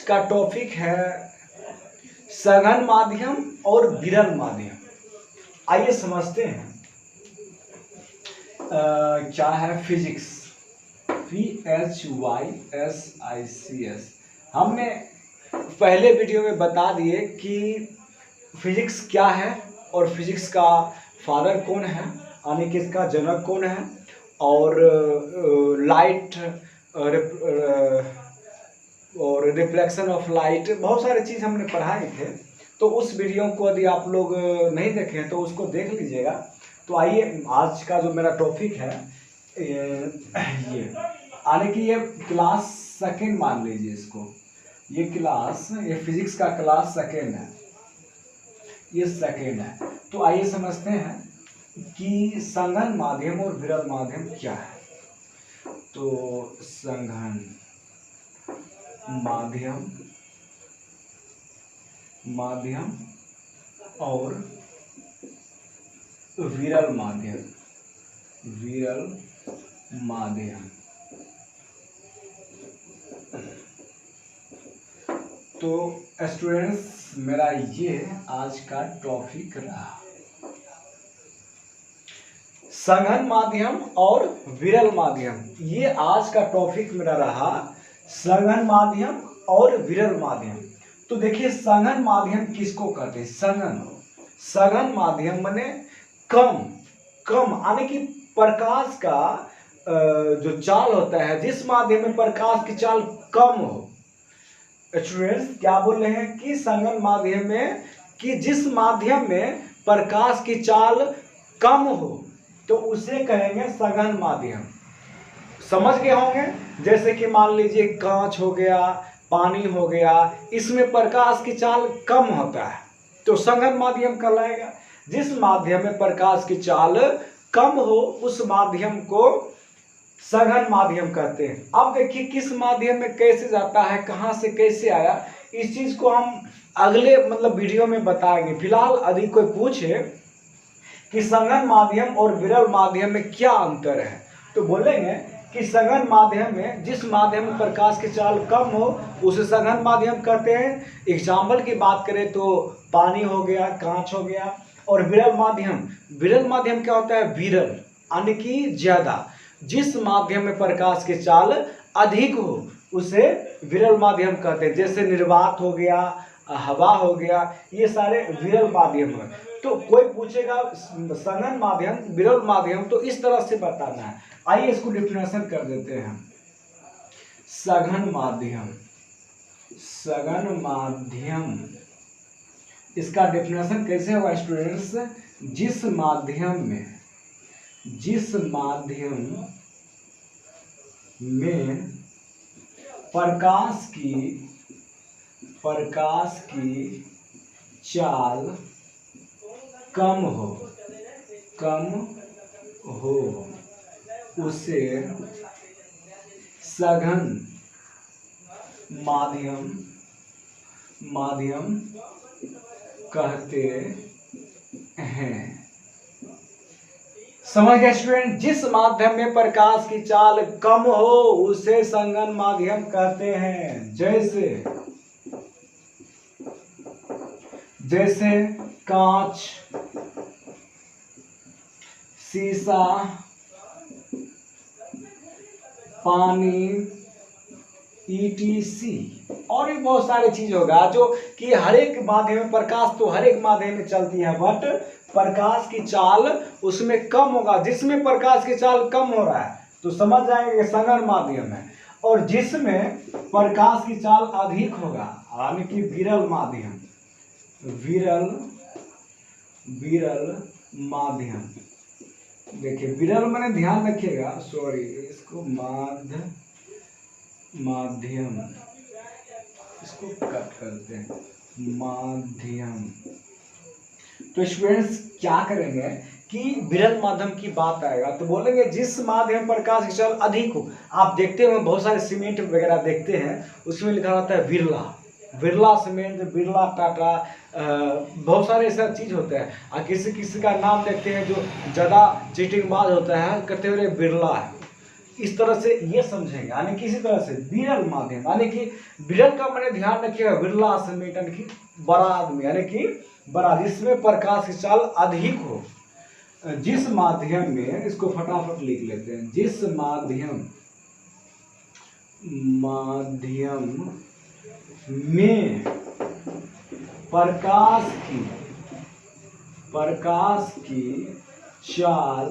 का टॉपिक है सघन माध्यम और विरल माध्यम। आइए समझते हैं क्या है फिजिक्स। PHYSICS। हमने पहले वीडियो में बता दिए कि फिजिक्स क्या है और फिजिक्स का फादर कौन है, यानी कि इसका जनक कौन है, और लाइट और रिफ्लेक्शन ऑफ लाइट, बहुत सारे चीज़ हमने पढ़ाए थे। तो उस वीडियो को यदि आप लोग नहीं देखे हैं तो उसको देख लीजिएगा। तो आइए आज का जो मेरा टॉपिक है ये यानी कि ये क्लास सेकेंड मान लीजिए इसको। ये फिजिक्स का क्लास सेकेंड है, ये सेकेंड है। तो आइए समझते हैं कि सघन माध्यम और विरल माध्यम क्या है। तो सघन माध्यम और विरल माध्यम। तो स्टूडेंट्स, मेरा ये आज का टॉपिक रहा, सघन माध्यम और विरल माध्यम। ये आज का टॉपिक मेरा रहा, सघन माध्यम और विरल माध्यम। तो देखिए, सघन माध्यम किसको कहते हैं? सघन माध्यम माने कम यानी कि प्रकाश का जो चाल होता है, जिस माध्यम में प्रकाश की चाल कम हो। स्टूडेंट्स क्या बोल रहे हैं कि सघन माध्यम में कि जिस माध्यम में प्रकाश की चाल कम हो तो उसे कहेंगे सघन माध्यम। समझ गए होंगे? जैसे कि मान लीजिए कांच हो गया, पानी हो गया, इसमें प्रकाश की चाल कम होता है तो सघन माध्यम कहलाएगा। जिस माध्यम में प्रकाश की चाल कम हो उस माध्यम को सघन माध्यम कहते हैं। अब देखिए किस माध्यम में कैसे जाता है, कहाँ से कैसे आया, इस चीज को हम अगले वीडियो में बताएंगे। फिलहाल यदि कोई पूछे कि सघन माध्यम और विरल माध्यम में क्या अंतर है तो बोलेंगे कि सघन माध्यम में जिस माध्यम में प्रकाश की चाल कम हो उसे सघन माध्यम कहते हैं। एग्जाम्पल की बात करें तो पानी हो गया, कांच हो गया। और विरल माध्यम क्या होता है? विरल यानी कि ज्यादा। जिस माध्यम में प्रकाश की चाल अधिक हो उसे विरल माध्यम कहते हैं। जैसे निर्वात हो गया, हवा हो गया, ये सारे विरल माध्यम है। तो कोई पूछेगा सघन माध्यम, विरल माध्यम, तो इस तरह से बताना है। आइए इसको डिफिनेशन कर देते हैं। सघन माध्यम इसका डिफिनेशन कैसे होगा स्टूडेंट्स? जिस माध्यम में प्रकाश की चाल कम हो उसे सघन माध्यम कहते हैं। समझ गए स्टूडेंट? जिस माध्यम में प्रकाश की चाल कम हो उसे सघन माध्यम कहते हैं। जैसे कांच, शीशा, पानी, ETC और भी बहुत सारे चीज होगा जो कि हर एक माध्यम में प्रकाश तो हर एक माध्यम में चलती है, बट प्रकाश की चाल उसमें कम होगा। जिसमें प्रकाश की चाल कम हो रहा है तो समझ जाएंगे सघन माध्यम है। और जिसमें प्रकाश की चाल अधिक होगा यानी कि विरल माध्यम। देखिए विरल मैंने ध्यान रखिएगा, सॉरी इसको माध्यम इसको कट करते हैं, माध्यम। तो स्टूडेंट्स क्या करेंगे कि विरल माध्यम की बात आएगा तो बोलेंगे जिस माध्यम प्रकाश की चाल अधिक हो। आप देखते हैं बहुत सारे सीमेंट वगैरह देखते हैं, उसमें लिखा रहता है बिरला सीमेंट, बिरला टाटा, बहुत सारे ऐसा चीज होता है। और किसी का नाम देखते हैं जो ज़्यादा चीटिंगबाज होता है, कहते हैं बिरला है। इस तरह से ये समझेंगे, यानी कि इसी तरह से विरल माध्यम, यानी कि विरल का मैंने ध्यान रखिएगा, विरला समेट, यानी कि बड़ा आदमी, यानी कि बड़ा, जिसमें प्रकाश की चाल अधिक हो, जिस माध्यम में, इसको फटाफट लिख लेते हैं, जिस माध्यम में प्रकाश की चाल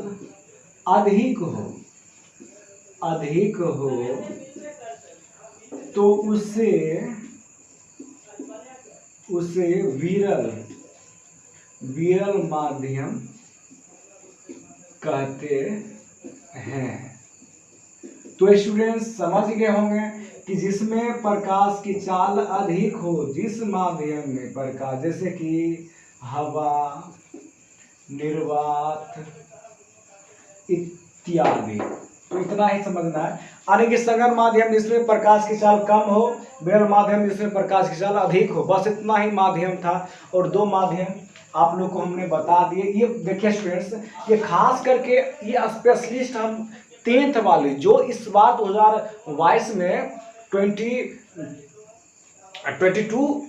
अधिक हो तो उसे विरल माध्यम कहते हैं। तो स्टूडेंट्स समझ गए होंगे कि जिसमें प्रकाश की चाल अधिक हो, जिस माध्यम में प्रकाश, जैसे कि हवा, निर्वात इत्यादि, तो इतना ही समझना है। यानी कि सघन माध्यम जिसमें प्रकाश की चाल कम हो, विरल माध्यम जिसमें प्रकाश की चाल अधिक हो, बस इतना ही माध्यम था। और दो माध्यम आप लोग को हमने बता दिए। ये देखिए स्टूडेंट्स, ये खास करके ये स्पेशलिस्ट हम 10th वाले, जो इस बार 2022 में 22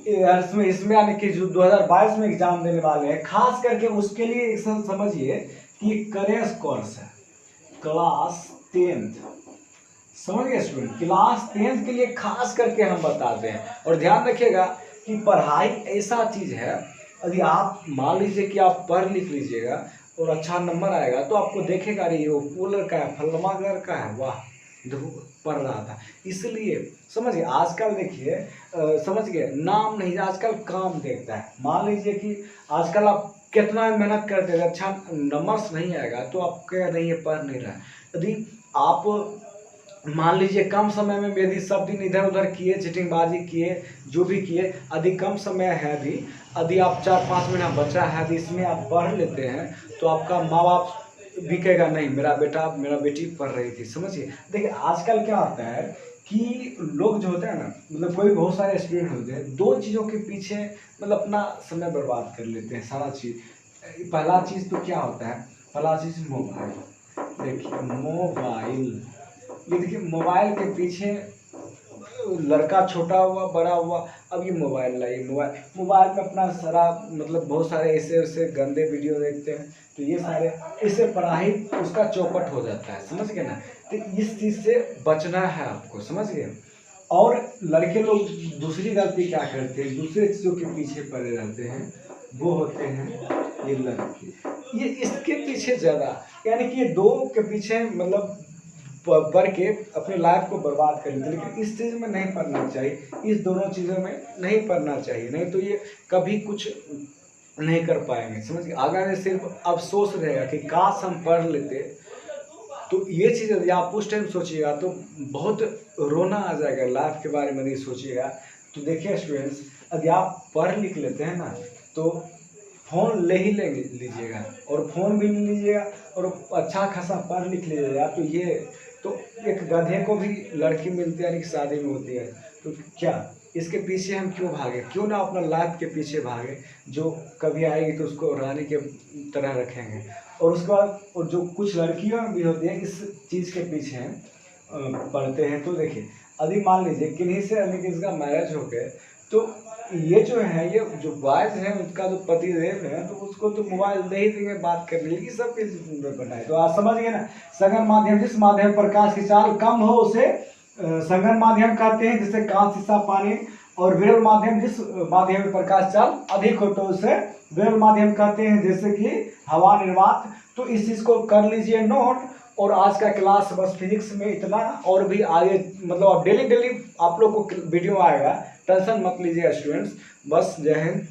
ईयर्स में, इसमें यानी कि जो 2022 में एग्जाम देने वाले हैं, खास करके उसके लिए समझिए कि करेंस कोर्स है, क्लास 10th, समझ गए स्टूडेंट, क्लास 10th के लिए खास करके हम बताते हैं। और ध्यान रखिएगा कि पढ़ाई ऐसा चीज है, यदि आप मान लीजिए कि आप पढ़ लिख लीजिएगा और अच्छा नंबर आएगा तो आपको देखेगा अरे वो पोलर का है, फलमा कलर का है, वाह पढ़ रहा था। इसलिए समझिए आजकल देखिए, समझ गए, नाम नहीं, आजकल काम देखता है। मान लीजिए कि आजकल आप कितना मेहनत करते हैं, अच्छा नंबर्स नहीं आएगा तो आप कह नहीं है पढ़ नहीं रहा। यदि आप मान लीजिए कम समय में यदि सब दिन इधर उधर किए, चिटिंगबाजी किए, जो भी किए, यदि कम समय है भी, यदि आप 4-5 महीना बचा है यदि इसमें आप पढ़ लेते हैं तो आपका माँ बाप भी कहेगा नहीं मेरा बेटा मेरा बेटी पढ़ रही थी। समझिए देखिए आजकल क्या होता है कि लोग जो होते हैं ना, मतलब कोई बहुत सारे स्टूडेंट होते हैं, दो चीज़ों के पीछे मतलब अपना समय बर्बाद कर लेते हैं सारा चीज़। पहला चीज़ तो क्या होता है, पहला चीज़ मोबाइल। देखिए मोबाइल, ये देखिए मोबाइल के पीछे लड़का छोटा हुआ बड़ा हुआ, अब ये मोबाइल लाइए, मोबाइल में अपना सारा मतलब बहुत सारे ऐसे गंदे वीडियो देखते हैं, तो ये सारे इससे पढ़ाई उसका चौपट हो जाता है। समझ गए ना, तो इस चीज़ से बचना है आपको, समझ गए। और लड़के लोग दूसरी गलती क्या करते हैं, दूसरे चीज़ों के पीछे पड़े रहते हैं, वो होते हैं ये लड़के, ये इसके पीछे ज़्यादा, यानी कि ये दो के पीछे मतलब पढ़ के अपने लाइफ को बर्बाद कर लेते, लेकिन इस चीज़ में नहीं पढ़ना चाहिए, इस दोनों चीज़ों में नहीं पढ़ना चाहिए, नहीं तो ये कभी कुछ नहीं कर पाएंगे। समझिए आगे में सिर्फ अफसोस रहेगा कि काश हम पढ़ लेते। तो ये चीज़ यदि आप उस टाइम सोचिएगा तो बहुत रोना आ जाएगा, लाइफ के बारे में नहीं सोचिएगा। तो देखिए स्टूडेंट्स, यदि आप पढ़ लिख लेते हैं ना तो फ़ोन ले ही लीजिएगा, और फ़ोन भी नहीं लीजिएगा और अच्छा खासा पढ़ लिख लीजिएगा, तो ये तो एक गधे को भी लड़की मिलती है यानी कि शादी में होती है, तो क्या इसके पीछे हम क्यों भागे, क्यों ना अपना लाइफ के पीछे भागे, जो कभी आएगी तो उसको रानी के तरह रखेंगे। और उसके बाद और जो कुछ लड़कियां भी होती हैं इस चीज़ के पीछे पढ़ते हैं। तो देखिए यदि मान लीजिए किन्हीं से यानी कि इसका मैरिज हो गए, तो ये जो है, ये जो बॉयज है उसका जो पतिदेव है तो उसको तो मोबाइल दे ही देंगे बात करने, लेकिन सब किस बनाए। तो आप समझ गए ना, सघन माध्यम जिस माध्यम प्रकाश की चाल कम हो उसे सघन माध्यम कहते हैं, जिससे कांच शीशा पानी। और विरल माध्यम जिस माध्यम में प्रकाश चाल अधिक हो तो उसे विरल माध्यम कहते हैं, जैसे कि हवा, निर्वात। तो इस चीज़ को कर लीजिए नोट। और आज का क्लास बस फिजिक्स में इतना, और भी आगे मतलब अब डेली आप लोग को वीडियो आएगा, टेंशन मत लीजिए स्टूडेंट्स। बस जय हिंद।